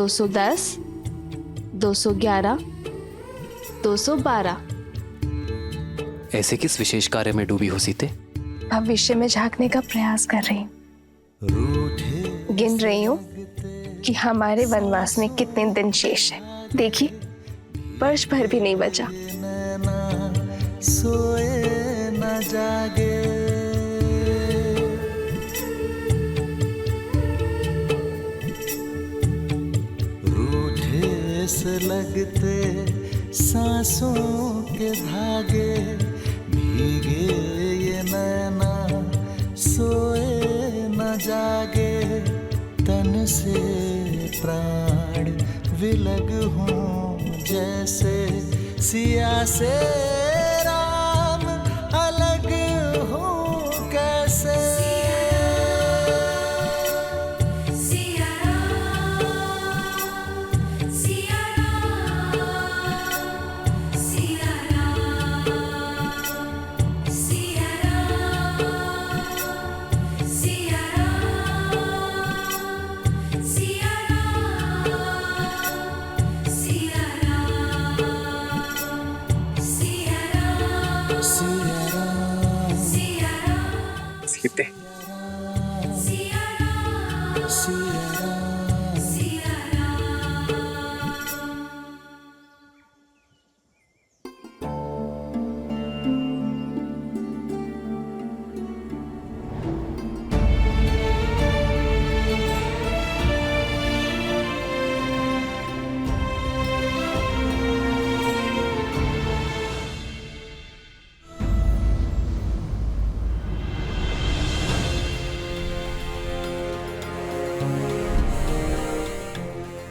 210, 211, 212। ऐसे किस विशेष कार्य में डूबी हो सीते? भविष्य में झांकने का प्रयास कर रही हूँ। गिन रही हूँ कि हमारे वनवास में कितने दिन शेष है। देखिए, वर्ष भर भी नहीं बचा। सोए न जागे, रूठे से लगते सांसों के धागे, भीगे ये नैना सोए न जागे, तन से प्राण विलग हों जैसे सिया से राम अलग हों कैसे। सीते,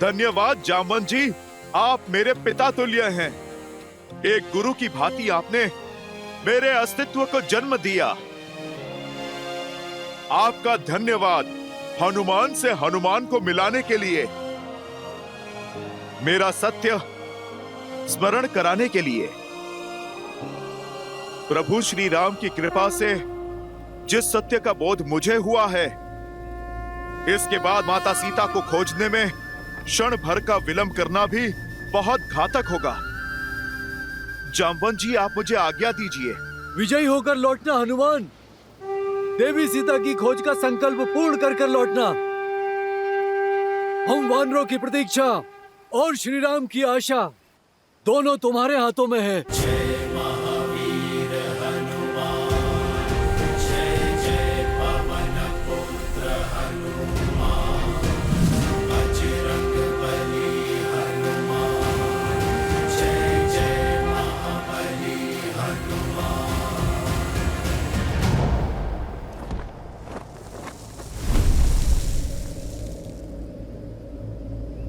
धन्यवाद जामवंत जी, आप मेरे पिता तुल्य हैं। एक गुरु की भांति आपने मेरे अस्तित्व को जन्म दिया। आपका धन्यवाद हनुमान से हनुमान को मिलाने के लिए, मेरा सत्य स्मरण कराने के लिए। प्रभु श्री राम की कृपा से जिस सत्य का बोध मुझे हुआ है, इसके बाद माता सीता को खोजने में क्षण भर का विलंब करना भी बहुत घातक होगा। जामवंत जी, आप मुझे आज्ञा दीजिए। विजयी होकर लौटना हनुमान, देवी सीता की खोज का संकल्प पूर्ण कर कर लौटना। हम वानरों की प्रतीक्षा और श्री राम की आशा दोनों तुम्हारे हाथों में है।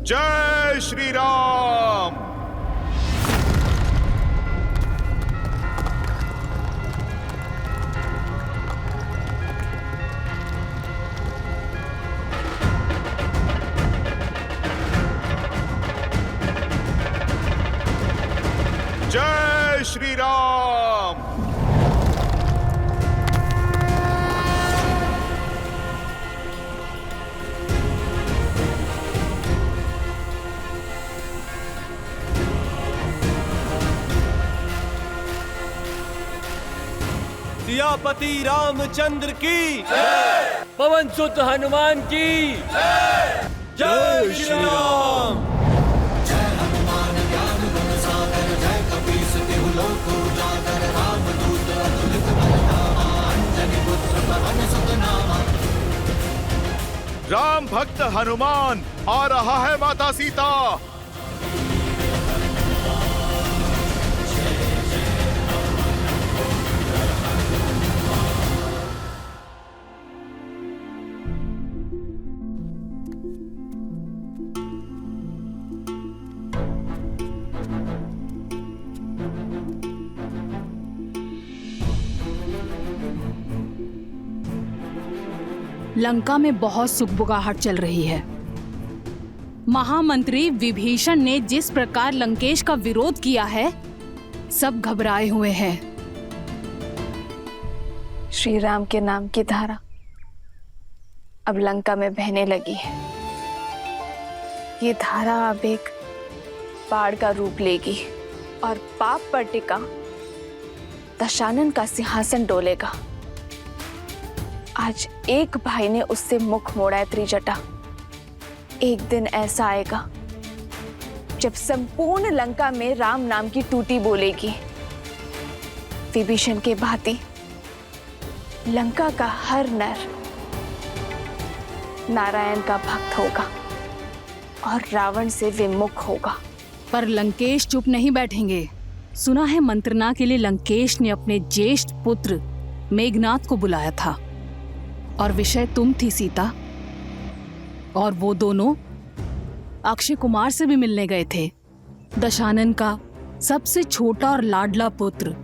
जय श्री राम। जय श्री राम। सियापति रामचंद्र की जय, पवन सुत हनुमान की जय। जय श्री राम। जय हनुमान ज्ञान गुण सागर, जय कपीस तिहु लोक उजागर, रामदूत अतुलित बल धामा, अंजनी पुत्र पवन सुत नामा। राम भक्त हनुमान आ रहा है माता सीता। लंका में बहुत सुगबुगाहट चल रही है। महामंत्री विभीषण ने जिस प्रकार लंकेश का विरोध किया है, सब घबराए हुए हैं। श्री राम के नाम की धारा अब लंका में बहने लगी है। ये धारा अब एक बाढ़ का रूप लेगी और पाप पर टिका दशानन का सिंहासन डोलेगा। आज एक भाई ने उससे मुख मोड़ा है त्रिजटा। एक दिन ऐसा आएगा जब संपूर्ण लंका में राम नाम की टूटी बोलेगी। विभीषण के भांति लंका का हर नर नारायण का भक्त होगा और रावण से विमुख होगा। पर लंकेश चुप नहीं बैठेंगे। सुना है मंत्रणा के लिए लंकेश ने अपने ज्येष्ठ पुत्र मेघनाथ को बुलाया था और विषय तुम थी सीता, और वो दोनों अक्षय कुमार से भी मिलने गए थे। दशानन का सबसे छोटा और लाडला पुत्र,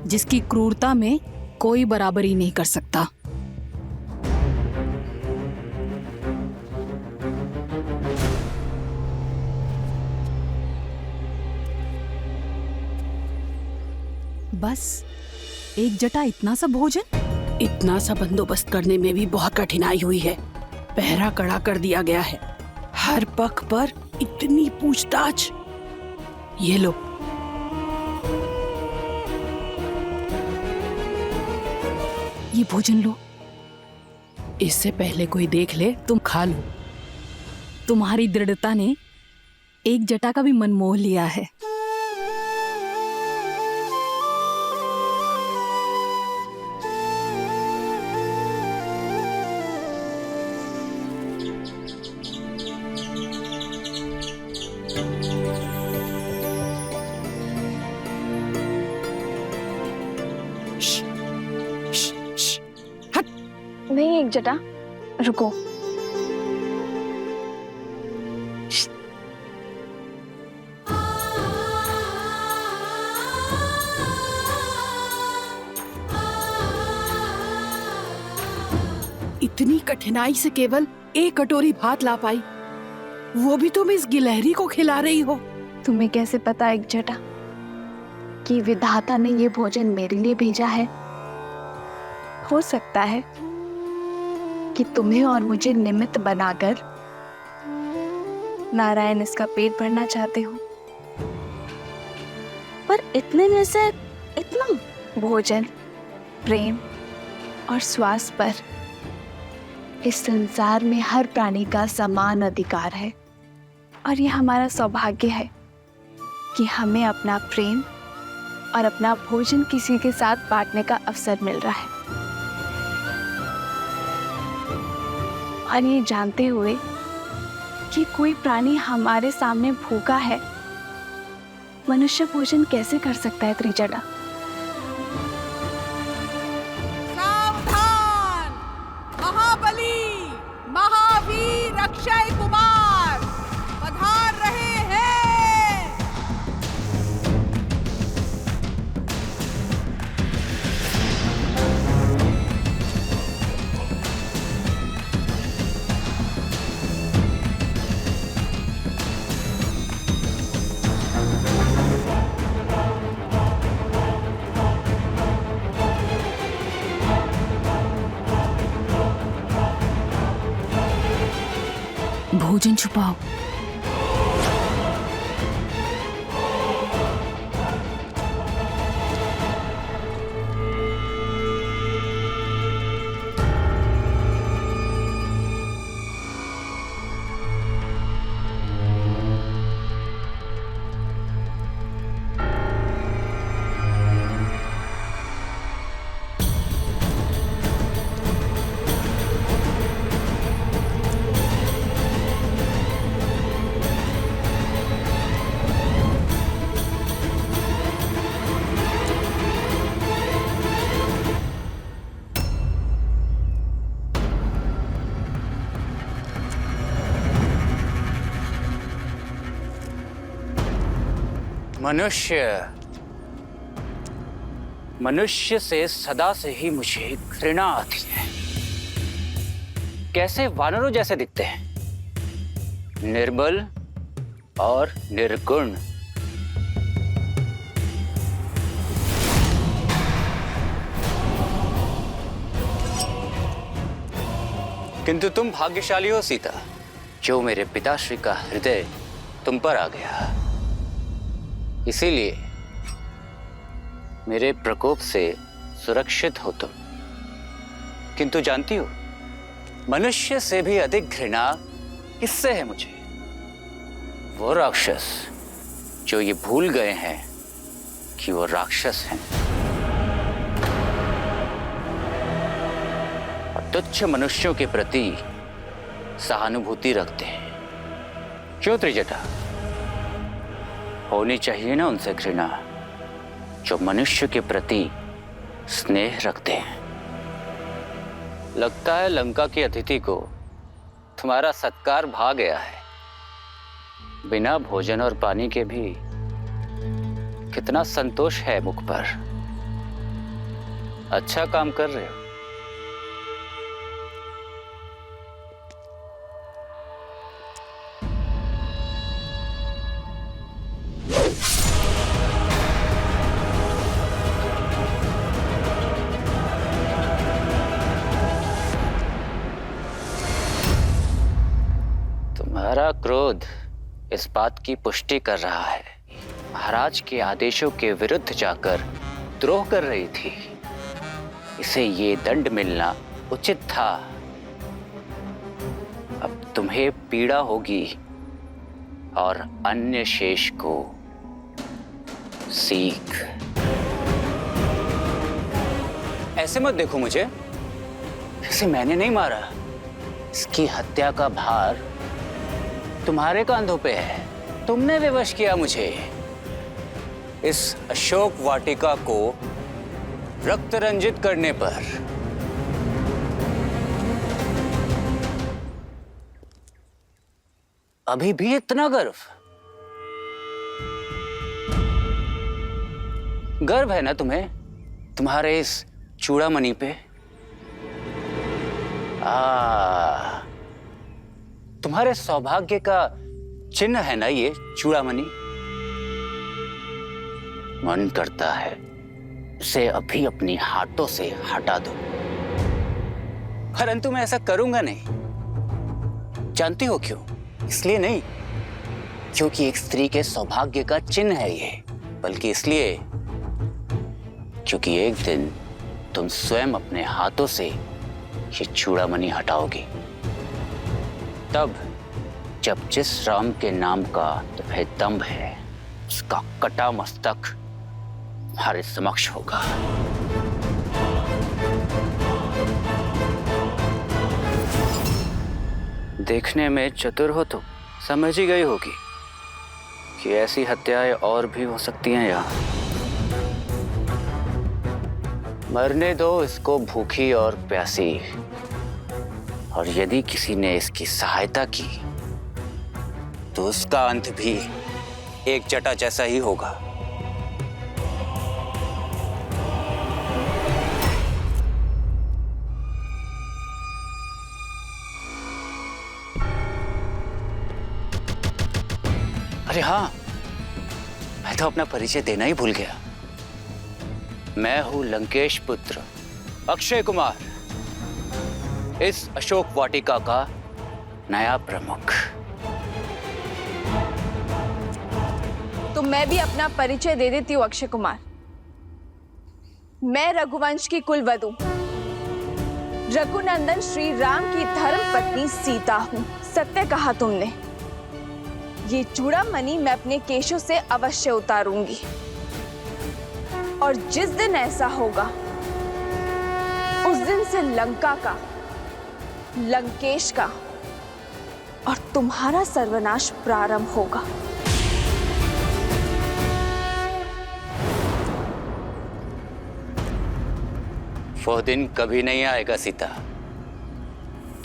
जिसकी क्रूरता में कोई बराबरी नहीं कर सकता। बस एक जटा इतना सा भोजन, इतना सा बंदोबस्त करने में भी बहुत कठिनाई हुई है। पहरा कड़ा कर दिया गया है, हर पख पर इतनी पूछताछ। ये लो, ये भोजन लो। इससे पहले कोई देख ले तुम खा लो। तुम्हारी दृढ़ता ने एक जटा का भी मन मोह लिया है। नहीं एक जटा, रुको। इतनी कठिनाई से केवल एक कटोरी भात ला पाई, वो भी तुम इस गिलहरी को खिला रही हो। तुम्हें कैसे पता एक जटा कि विधाता ने ये भोजन मेरे लिए भेजा है? हो सकता है कि तुम्हें और मुझे निमित्त बनाकर नारायण इसका पेट भरना चाहते हो। पर इतने में से इतना भोजन, प्रेम और श्वास पर इस संसार में हर प्राणी का समान अधिकार है। और ये हमारा सौभाग्य है कि हमें अपना प्रेम और अपना भोजन किसी के साथ बांटने का अवसर मिल रहा है। और ये जानते हुए कि कोई प्राणी हमारे सामने भूखा है, मनुष्य भोजन कैसे कर सकता है त्रिजटा? सावधान! महाबली महावीर अक्षय कुमार पधार रहे हैं। भोजन छुपाओ। मनुष्य से सदा से ही मुझे घृणा आती है। कैसे वानरों जैसे दिखते हैं, निर्बल और निर्गुण। किंतु तुम भाग्यशाली हो सीता, जो मेरे पिताश्री का हृदय तुम पर आ गया, इसीलिए मेरे प्रकोप से सुरक्षित हो तुम। किंतु जानती हो, मनुष्य से भी अधिक घृणा किससे है मुझे? वो राक्षस जो ये भूल गए हैं कि वो राक्षस हैं और तुच्छ मनुष्यों के प्रति सहानुभूति रखते हैं। क्यों त्रिजटा? होनी चाहिए ना उनसे घृणा जो मनुष्य के प्रति स्नेह रखते हैं। लगता है लंका की अतिथि को तुम्हारा सत्कार भा गया है। बिना भोजन और पानी के भी कितना संतोष है मुख पर। अच्छा काम कर रहे हो। तुम्हारा क्रोध इस बात की पुष्टि कर रहा है, महाराज के आदेशों के विरुद्ध जाकर द्रोह कर रही थी। इसे ये दंड मिलना उचित था। अब तुम्हें पीड़ा होगी और अन्य शेष को सीख। ऐसे मत देखो मुझे, इसे मैंने नहीं मारा। इसकी हत्या का भार तुम्हारे कांधों पे है। तुमने विवश किया मुझे। इस अशोक वाटिका को रक्त रंजित करने पर अभी भी इतना गर्व? गर्व है ना तुम्हें तुम्हारे इस चूड़ामणि पे? तुम्हारे सौभाग्य का चिन्ह है ना ये चूड़ामणि। मन करता है उसे अभी अपने हाथों से हटा दो, परंतु मैं ऐसा करूंगा नहीं। जानती हो क्यों? इसलिए नहीं क्योंकि एक स्त्री के सौभाग्य का चिन्ह है ये, बल्कि इसलिए क्योंकि एक दिन तुम स्वयं अपने हाथों से ये चूड़ामणि हटाओगी। तब जब जिस राम के नाम का तुम्हें दम्भ है, उसका कटा मस्तक हमारे समक्ष होगा। देखने में चतुर हो तो समझ ही गई होगी कि ऐसी हत्याएं और भी हो सकती हैं यहाँ। मरने दो इसको भूखी और प्यासी, और यदि किसी ने इसकी सहायता की तो उसका अंत भी एक जटा जैसा ही होगा। अरे हाँ, मैं तो अपना परिचय देना ही भूल गया। मैं हूं लंकेश पुत्र अक्षय कुमार, इस अशोक वाटिका का नया प्रमुख। तो मैं भी अपना परिचय दे देती हूँ अक्षय कुमार। मैं रघुवंश की कुलवधू रघुनंदन श्री राम की धर्म पत्नी सीता हूँ। सत्य कहा तुमने। ये चूड़ामणि मैं अपने केशों से अवश्य उतारूंगी, और जिस दिन ऐसा होगा उस दिन से लंका का, लंकेश का और तुम्हारा सर्वनाश प्रारंभ होगा। वो दिन कभी नहीं आएगा सीता,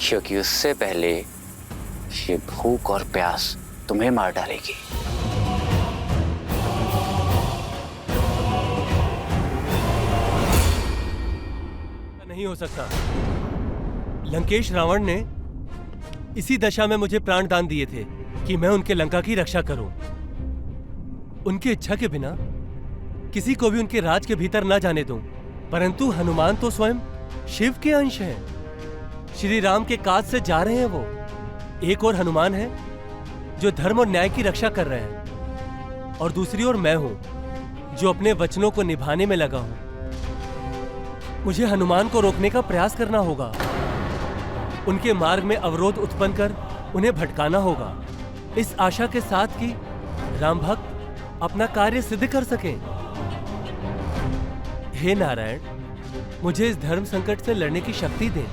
क्योंकि उससे पहले ये भूख और प्यास तुम्हें मार डालेगी। नहीं हो सकता। लंकेश रावण ने इसी दशा में मुझे प्राण दान दिए थे कि मैं उनके लंका की रक्षा करूं। उनकी इच्छा के बिना किसी को भी उनके राज के भीतर न जाने दूं। परंतु हनुमान तो स्वयं शिव के अंश हैं। श्री राम के काज से जा रहे हैं वो, एक और हनुमान है जो धर्म और न्याय की रक्षा कर रहे हैं, और दूसरी ओर मैं हूं जो अपने वचनों को निभाने में लगा हूं। मुझे हनुमान को रोकने का प्रयास करना होगा, उनके मार्ग में अवरोध उत्पन्न कर उन्हें भटकाना होगा, इस आशा के साथ कि राम भक्त अपना कार्य सिद्ध कर सकें। हे नारायण, मुझे इस धर्म संकट से लड़ने की शक्ति दें।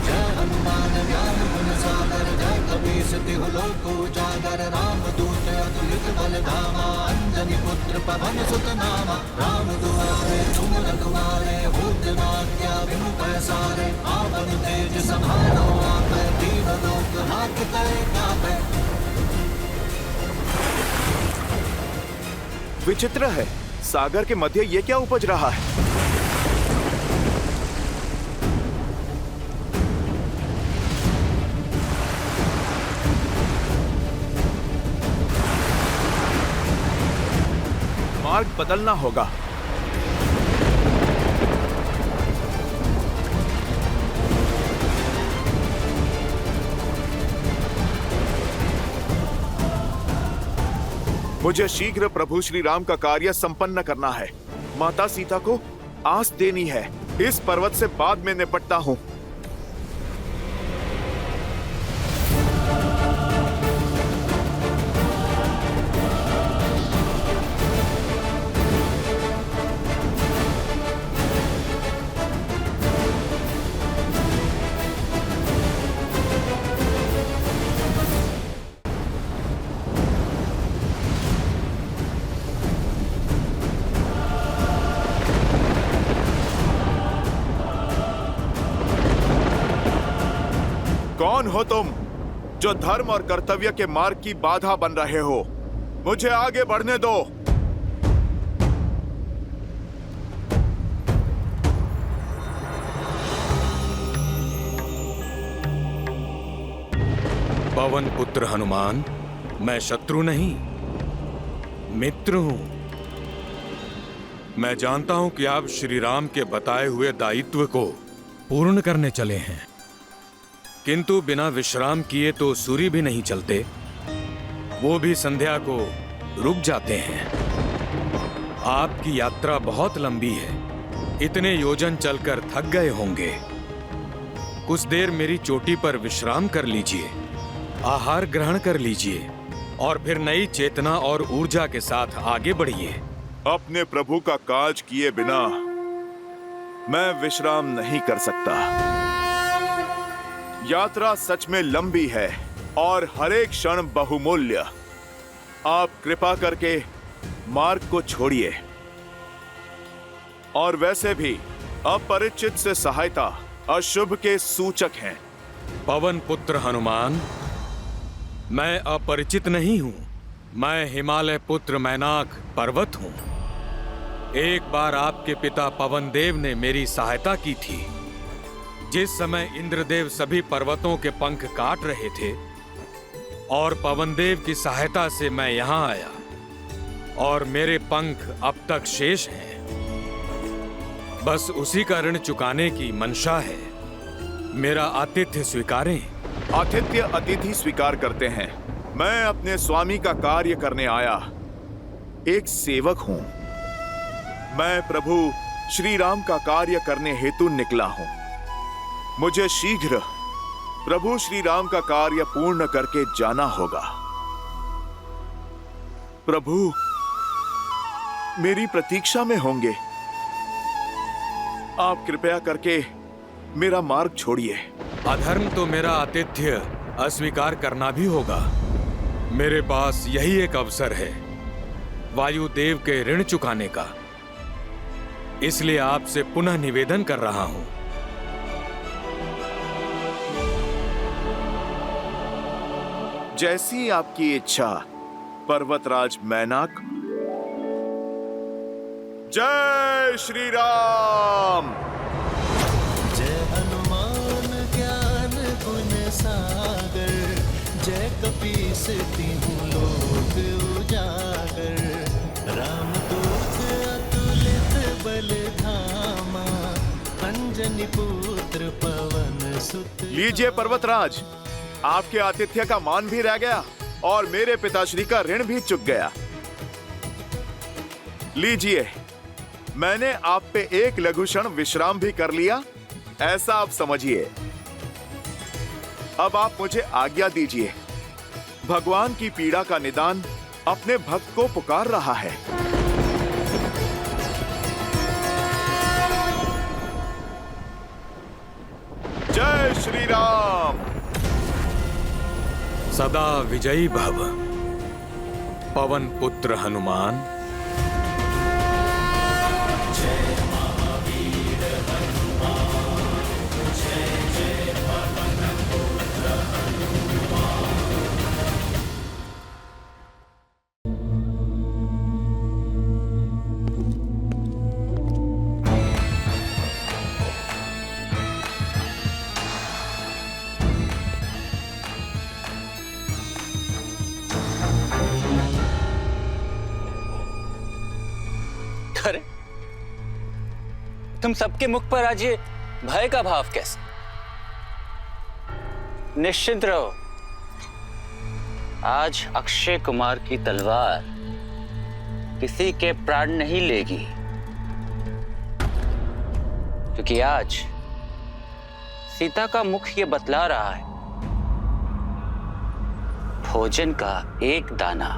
जय हनुमान ज्ञान गुण सागर, जय कपीस तिहु लोक उजागर, रामदूत अतुलित बल धामा, अंजनी पुत्र पवन सुत नामा। राम दुआरे तुम रखवारे, होत न आज्ञा बिनु पैसारे। आपन तेज समारो आपै, दीन लोक हाथ करे कापै। विचित्र है, सागर के मध्य ये क्या उपज रहा है? मार्ग बदलना होगा। मुझे शीघ्र प्रभु श्री राम का कार्य संपन्न करना है। माता सीता को आस देनी है। इस पर्वत से बाद में निपटता हूं। कौन हो तुम जो धर्म और कर्तव्य के मार्ग की बाधा बन रहे हो? मुझे आगे बढ़ने दो। पवन पुत्र हनुमान, मैं शत्रु नहीं, मित्र हूं। मैं जानता हूं कि आप श्री राम के बताए हुए दायित्व को पूर्ण करने चले हैं, किंतु बिना विश्राम किए तो सूर्य भी नहीं चलते, वो भी संध्या को रुक जाते हैं। आपकी यात्रा बहुत लंबी है, इतने योजन चलकर थक गए होंगे। कुछ देर मेरी चोटी पर विश्राम कर लीजिए, आहार ग्रहण कर लीजिए और फिर नई चेतना और ऊर्जा के साथ आगे बढ़िए। अपने प्रभु का काज किए बिना मैं विश्राम नहीं कर सकता। यात्रा सच में लंबी है और हर एक क्षण बहुमूल्य। आप कृपा करके मार्ग को छोड़िए। और वैसे भी अपरिचित से सहायता अशुभ के सूचक हैं। पवन पुत्र हनुमान, मैं अपरिचित नहीं हूं। मैं हिमालय पुत्र मैनाक पर्वत हूं। एक बार आपके पिता पवन देव ने मेरी सहायता की थी। जिस समय इंद्रदेव सभी पर्वतों के पंख काट रहे थे और पवनदेव की सहायता से मैं यहां आया और मेरे पंख अब तक शेष हैं। बस उसी का ऋण चुकाने की मंशा है। मेरा आतिथ्य स्वीकारें। आतिथ्य अतिथि स्वीकार करते हैं। मैं अपने स्वामी का कार्य करने आया, एक सेवक हूं। मैं प्रभु श्री राम का कार्य करने हेतु निकला हूं। मुझे शीघ्र प्रभु श्री राम का कार्य पूर्ण करके जाना होगा। प्रभु मेरी प्रतीक्षा में होंगे। आप कृपया करके मेरा मार्ग छोड़िए। अधर्म तो मेरा आतिथ्य अस्वीकार करना भी होगा। मेरे पास यही एक अवसर है वायुदेव के ऋण चुकाने का। इसलिए आपसे पुनः निवेदन कर रहा हूं। जैसी आपकी इच्छा पर्वतराज मैनाक। जय श्री राम। जय हनुमान ज्ञान गुण सागर, जय कपीस तिहु लोक उजागर। रामदूत अतुलित बल धामा, अंजनी पुत्र पवन लीजिए पर्वतराज, आपके आतिथ्य का मान भी रह गया और मेरे पिताश्री का ऋण भी चुक गया। लीजिए, मैंने आप पे एक लघु क्षण विश्राम भी कर लिया, ऐसा आप समझिए। अब आप मुझे आज्ञा दीजिए। भगवान की पीड़ा का निदान अपने भक्त को पुकार रहा है। जय श्री राम। सदा विजयी भव पवन पुत्र हनुमान। अरे, तुम सबके मुख पर आज ये भय का भाव कैसे? निश्चिंत रहो, आज अक्षय कुमार की तलवार किसी के प्राण नहीं लेगी, क्योंकि आज सीता का मुख ये बतला रहा है, भोजन का एक दाना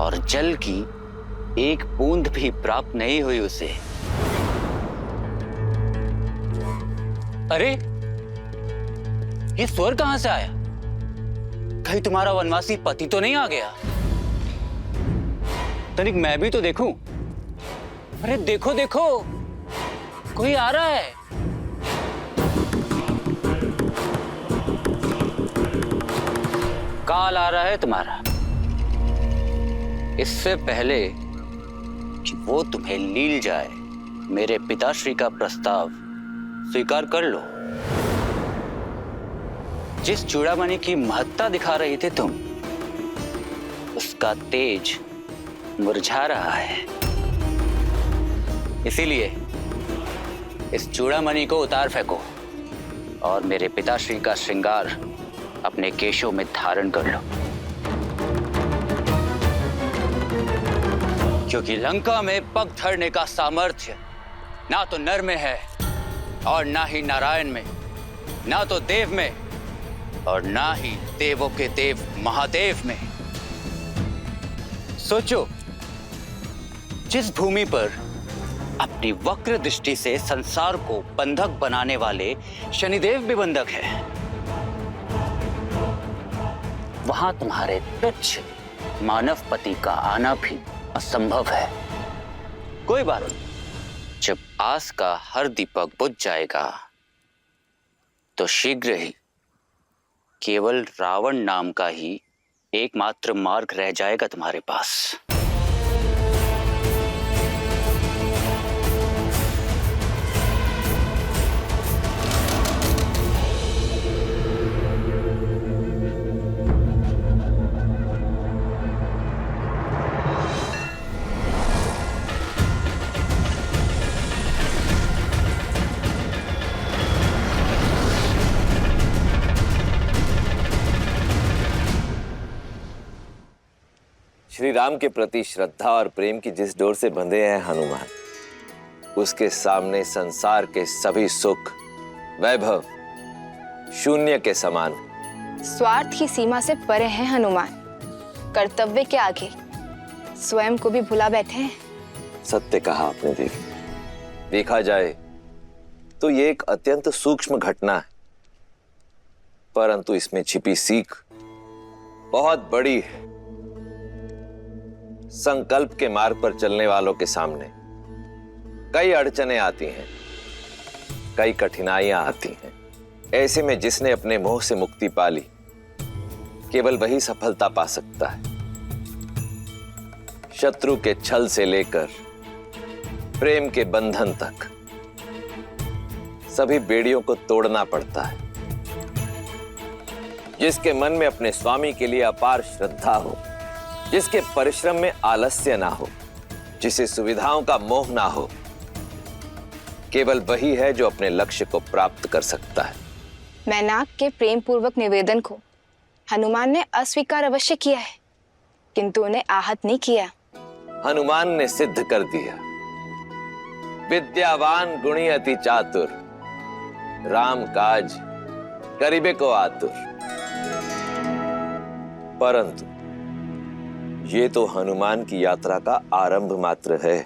और जल की एक बूंद भी प्राप्त नहीं हुई उसे। अरे, ये स्वर कहां से आया? कहीं तुम्हारा वनवासी पति तो नहीं आ गया? तनिक मैं भी तो देखूं। अरे देखो देखो, कोई आ रहा है। काल आ रहा है तुम्हारा। इससे पहले कि वो तुम्हें लील जाए, मेरे पिताश्री का प्रस्ताव स्वीकार कर लो। जिस चूड़ामणि की महत्ता दिखा रही थे तुम, उसका तेज मुरझा रहा है। इसीलिए इस चूड़ामणि को उतार फेंको और मेरे पिताश्री का श्रृंगार अपने केशों में धारण कर लो, क्योंकि लंका में पग धरने का सामर्थ्य ना तो नर में है और ना ही नारायण में, ना तो देव में और ना ही देवों के देव महादेव में। सोचो, जिस भूमि पर अपनी वक्र दृष्टि से संसार को बंधक बनाने वाले शनिदेव भी बंधक है, वहां तुम्हारे तुच्छ मानव पति का आना भी असंभव है। कोई बात नहीं, जब आस का हर दीपक बुझ जाएगा तो शीघ्र ही केवल रावण नाम का ही एकमात्र मार्ग रह जाएगा तुम्हारे पास। श्री राम के प्रति श्रद्धा और प्रेम की जिस डोर से बंधे हैं हनुमान, उसके सामने संसार के सभी सुख वैभव शून्य के समान। स्वार्थ की सीमा से परे हैं हनुमान, कर्तव्य के आगे स्वयं को भी भुला बैठे हैं। सत्य कहा आपने देवी। देखा जाए तो ये एक अत्यंत सूक्ष्म घटना है, परंतु इसमें छिपी सीख बहुत बड़ी है। संकल्प के मार्ग पर चलने वालों के सामने कई अड़चनें आती हैं, कई कठिनाइयां आती हैं। ऐसे में जिसने अपने मोह से मुक्ति पा ली, केवल वही सफलता पा सकता है। शत्रु के छल से लेकर प्रेम के बंधन तक सभी बेड़ियों को तोड़ना पड़ता है। जिसके मन में अपने स्वामी के लिए अपार श्रद्धा हो, जिसके परिश्रम में आलस्य ना हो, जिसे सुविधाओं का मोह ना हो, केवल वही है जो अपने लक्ष्य को प्राप्त कर सकता है। मैनाक के प्रेम पूर्वक निवेदन को हनुमान ने अस्वीकार अवश्य किया है, किंतु उन्हें आहत नहीं किया। हनुमान ने सिद्ध कर दिया, विद्यावान गुणी अति चातुर, राम काज करिबे को आतुर। परंतु ये तो हनुमान की यात्रा का आरंभ मात्र है।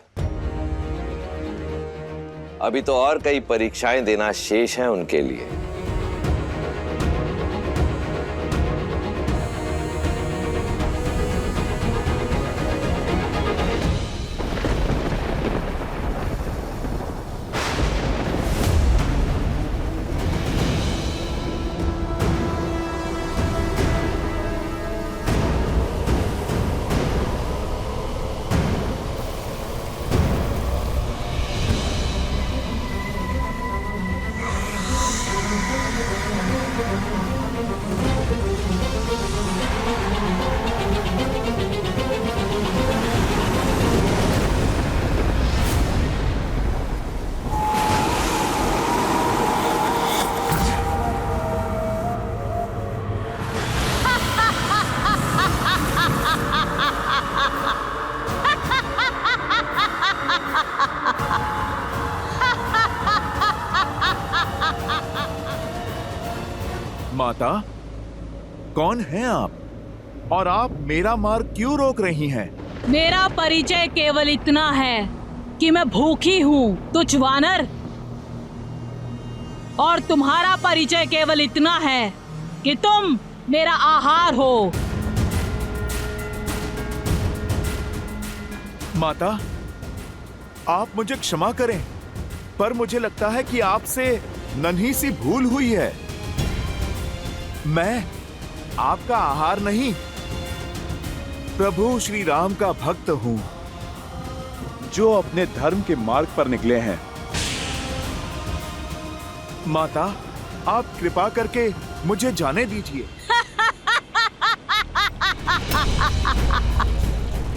अभी तो और कई परीक्षाएं देना शेष है उनके लिए। माता, कौन हैं आप? और आप मेरा मार्ग क्यों रोक रही हैं? मेरा परिचय केवल इतना है कि मैं भूखी हूँ, तुच्छ वानर। और तुम्हारा परिचय केवल इतना है कि तुम मेरा आहार हो। माता, आप मुझे क्षमा करें, पर मुझे लगता है कि आपसे नन्ही सी भूल हुई है। मैं आपका आहार नहीं, प्रभु श्री राम का भक्त हूं, जो अपने धर्म के मार्ग पर निकले हैं। माता, आप कृपा करके मुझे जाने दीजिए।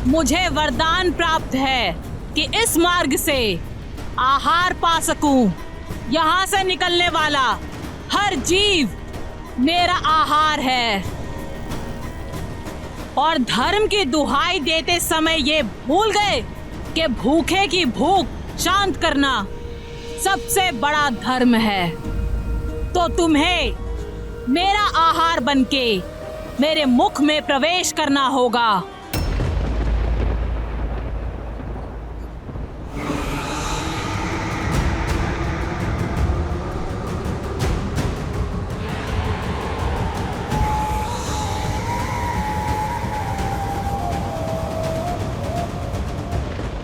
मुझे वरदान प्राप्त है कि इस मार्ग से आहार पा सकूं। यहाँ से निकलने वाला हर जीव मेरा आहार है। और धर्म की दुहाई देते समय ये भूल गए कि भूखे की भूख शांत करना सबसे बड़ा धर्म है। तो तुम्हें मेरा आहार बनके मेरे मुख में प्रवेश करना होगा।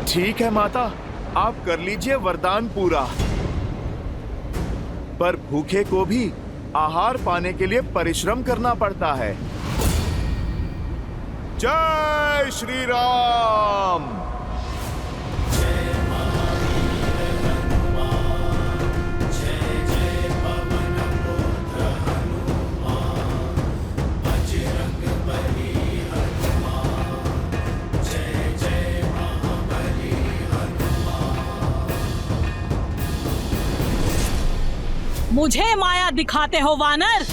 ठीक है माता, आप कर लीजिए वरदान पूरा, पर भूखे को भी आहार पाने के लिए परिश्रम करना पड़ता है। जय श्री राम। मुझे माया दिखाते हो वानर?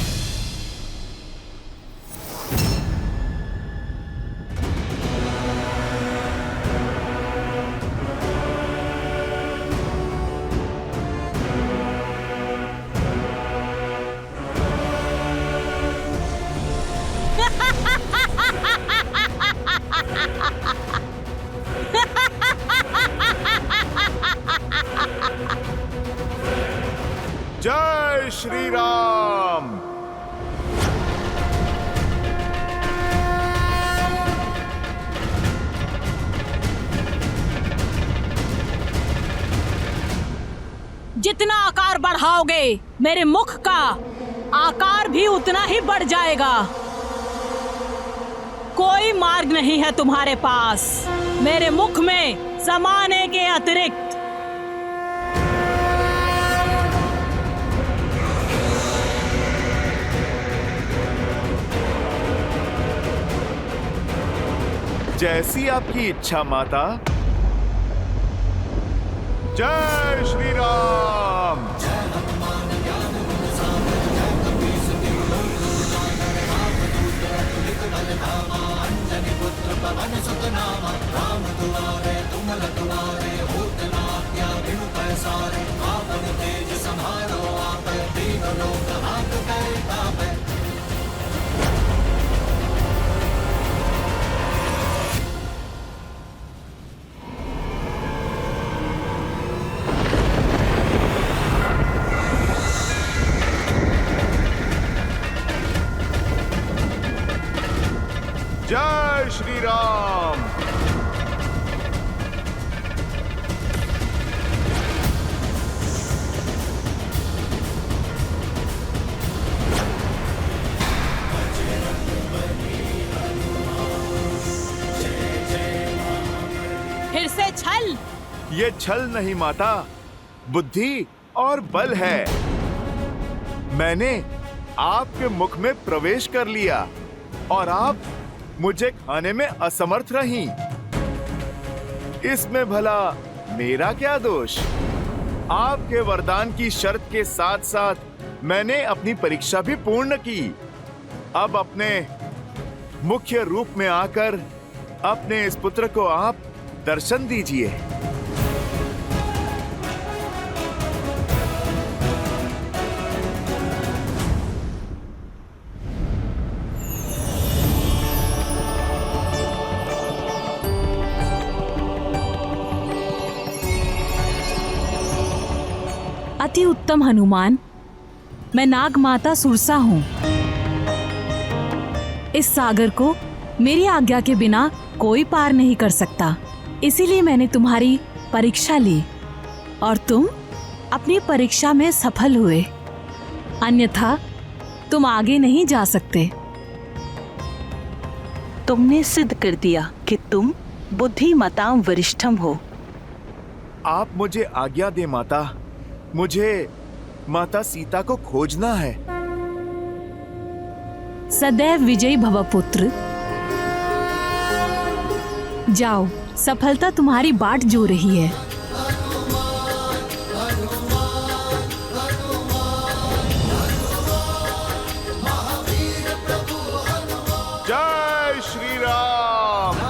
जय श्री राम। जितना आकार बढ़ाओगे मेरे मुख का आकार भी उतना ही बढ़ जाएगा। कोई मार्ग नहीं है तुम्हारे पास मेरे मुख में समाने के अतिरिक्त। जैसी आपकी इच्छा माता, जय श्री राम। जय श्री राम। फिर से छल। ये छल नहीं माता, बुद्धि और बल है। मैंने आपके मुख में प्रवेश कर लिया और आप मुझे खाने में असमर्थ रहीं। इसमें भला मेरा क्या दोष? आपके वरदान की शर्त के साथ साथ मैंने अपनी परीक्षा भी पूर्ण की। अब अपने मुख्य रूप में आकर अपने इस पुत्र को आप दर्शन दीजिए। अति उत्तम हनुमान, मैं नाग माता सुरसा हूँ। इस सागर को मेरी आज्ञा के बिना कोई पार नहीं कर सकता। इसीलिए मैंने तुम्हारी परीक्षा ली और तुम अपनी परीक्षा में सफल हुए। अन्यथा तुम आगे नहीं जा सकते। तुमने सिद्ध कर दिया कि तुम बुद्धिमताम वरिष्ठम हो। आप मुझे आज्ञा दे माता, मुझे माता सीता को खोजना है। सदैव विजयी भव पुत्र। जाओ, सफलता तुम्हारी बाट जो रही है। जय श्री राम।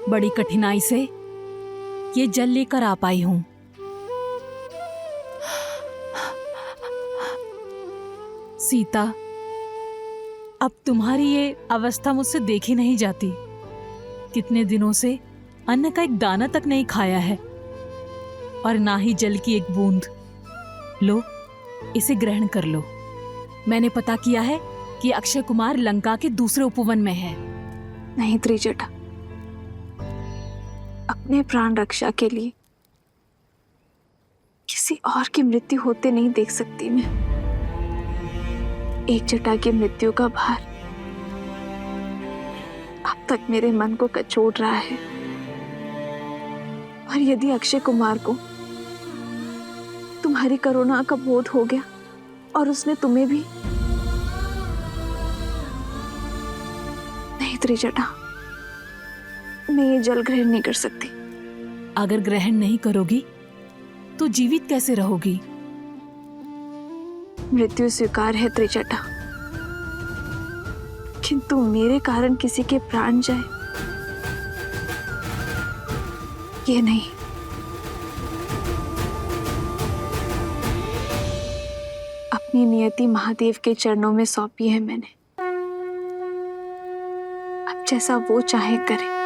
बड़ी कठिनाई से ये जल लेकर आ पाई हूं। सीता, अब तुम्हारी ये अवस्था मुझसे देखी नहीं जाती। कितने दिनों से अन्न का एक दाना तक नहीं खाया है और ना ही जल की एक बूंद। लो, इसे ग्रहण कर लो। मैंने पता किया है कि अक्षय कुमार लंका के दूसरे उपवन में है। नहीं त्रिजटा, अपने प्राण रक्षा के लिए किसी और की मृत्यु होते नहीं देख सकती मैं। एक जटा की मृत्यु का भार अब तक मेरे मन को कचोट रहा है। और यदि अक्षय कुमार को तुम्हारी करुणा का बोध हो गया और उसने तुम्हें भी, नहीं त्रिजटा, मैं ये जल ग्रहण नहीं कर सकती। अगर ग्रहण नहीं करोगी तो जीवित कैसे रहोगी? मृत्यु स्वीकार है त्रिजटा, किंतु मेरे कारण किसी के प्राण जाए, ये नहीं। अपनी नियति महादेव के चरणों में सौंपी है मैंने। अब जैसा वो चाहे करे।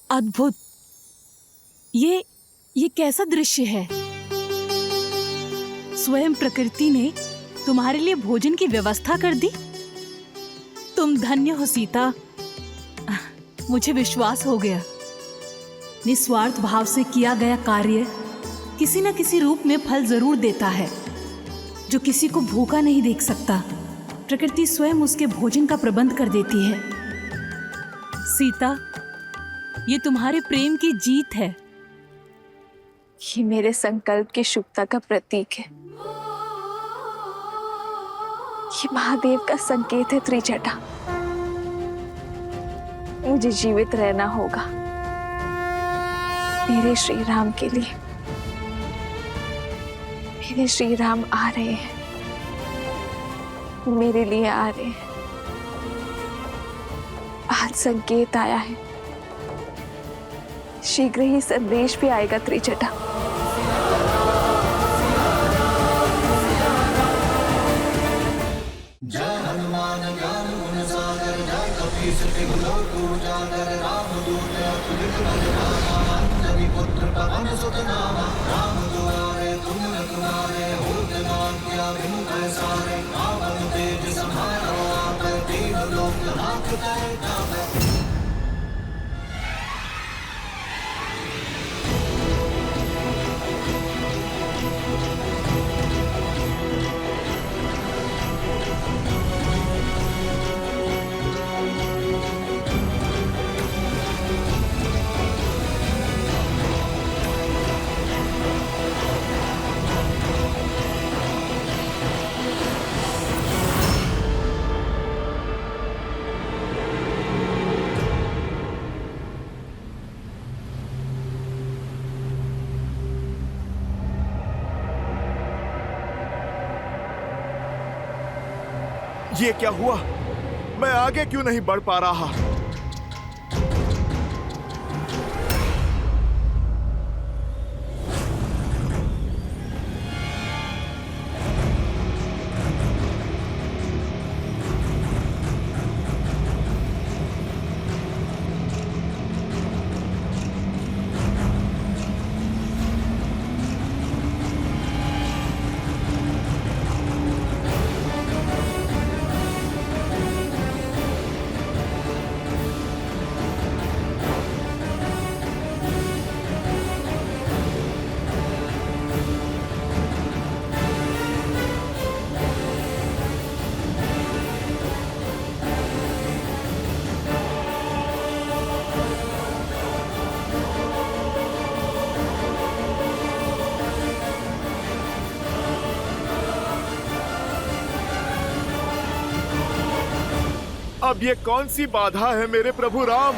अद्भुत। ये कैसा दृश्य है? स्वयं प्रकृति ने तुम्हारे लिए भोजन की व्यवस्था कर दी। तुम धन्य हो सीता। मुझे विश्वास हो गया, निस्वार्थ भाव से किया गया कार्य किसी न किसी रूप में फल जरूर देता है। जो किसी को भूखा नहीं देख सकता, प्रकृति स्वयं उसके भोजन का प्रबंध कर देती है। सीता, ये तुम्हारे प्रेम की जीत है। ये मेरे संकल्प की शुभता का प्रतीक है। ये महादेव का संकेत है त्रिजटा। मुझे जीवित रहना होगा मेरे श्री राम के लिए। मेरे श्री राम आ रहे हैं, मेरे लिए आ रहे हैं। आज संकेत आया है, शीघ्र ही संदेश भी आएगा त्रिजटा। जय हनुमान ज्ञान गुण सागर, जय कपीस तिहु लोक उजागर, रामदूत अतुलित बल धामा, अंजनी पुत्र पवन सुत नामा। राम दुआरे तुम रखवारे, होत न आज्ञा बिनु पैसारे। रावण तेज संहारो आपै, दीन लोक नाथ तै जावै। ये क्या हुआ? मैं आगे क्यों नहीं बढ़ पा रहा? अब ये कौन सी बाधा है मेरे प्रभु राम?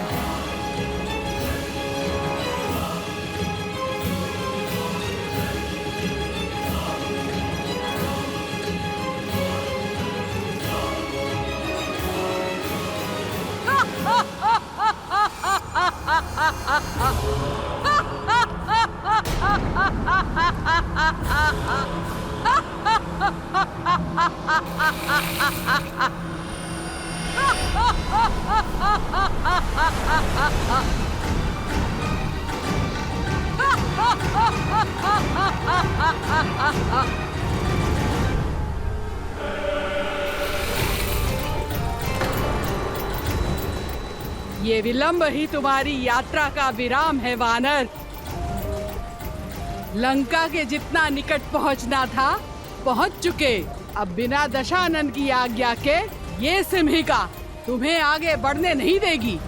ये विलंब ही तुम्हारी यात्रा का विराम है वानर। लंका के जितना निकट पहुंचना था पहुंच चुके। अब बिना दशानन की आज्ञा के ये सिंहिका तुम्हें आगे बढ़ने नहीं देगी।